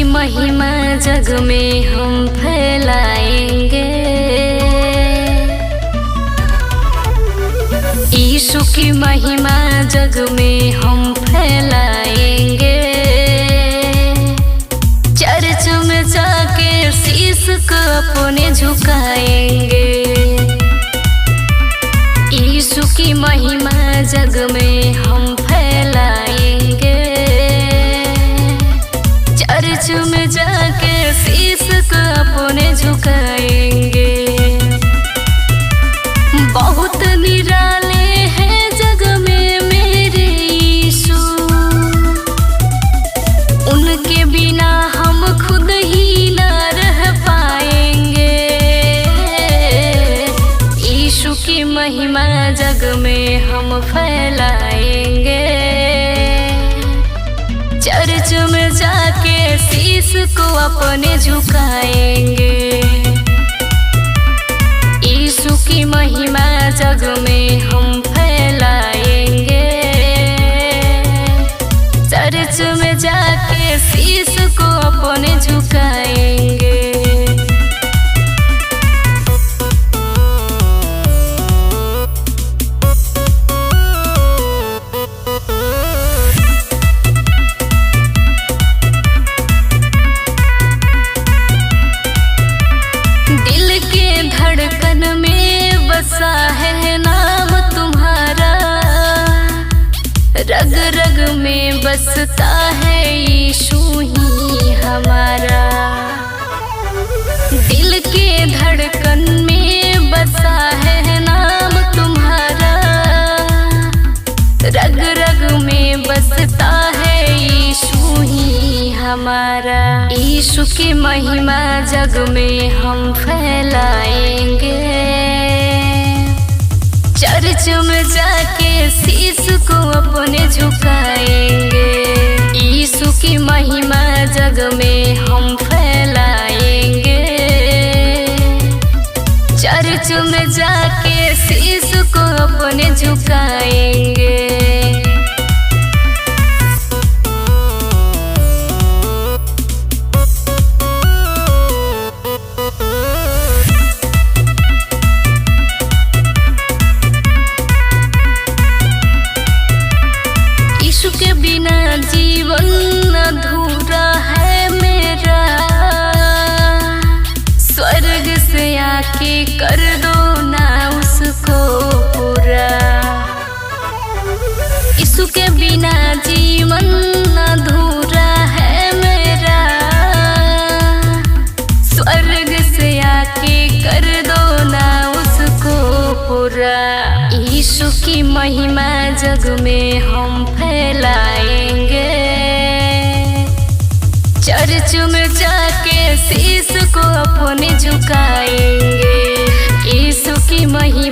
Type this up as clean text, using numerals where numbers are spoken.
महिमा जग में हम फैलाएंगे। यीशु की महिमा जग में हम फैलाएंगे। चर्च में जाके शीश को अपने झुकाएंगे। यीशु की महिमा जग में हम फैलाएंगे। चर्च में जाके शीश को अपने झुकाएंगे। बहुत निराले हैं जग में मेरे यीशु, उनके बिना हम खुद ही ना रह पाएंगे। यीशु की महिमा जग में हम फैलाएंगे। चर्च में जाके शीश को अपने झुकाएंगे। यीशु की महिमा जग में हम फैलाएंगे। चर्च में जाके शीश को अपने झुकाएंगे। धड़कन में बसा है नाम तुम्हारा, रग रग में बसता है यीशु ही हमारा। दिल के धड़कन में बसा है नाम तुम्हारा, रग रग में बसता है यीशु ही हमारा। यीशु की महिमा जग में हम फैलाएंगे। चर्च में जाके शीश को अपने झुकाएंगे। यीशु की महिमा जग में हम फैलाएंगे। चर्च में जाके शीश को अपने झुकाएंगे। के बिना जीवन अधूरा है मेरा, स्वर्ग से आके कर दो ना उसको पूरा। यीशु के बिना जीवन अधूरा है मेरा, स्वर्ग से आके कर दो ना उसको पूरा। यीशु की महिमा जग में हम फैलाएंगे। चर्च में जाके शीश को अपने झुकाएंगे। यीशु की महिमा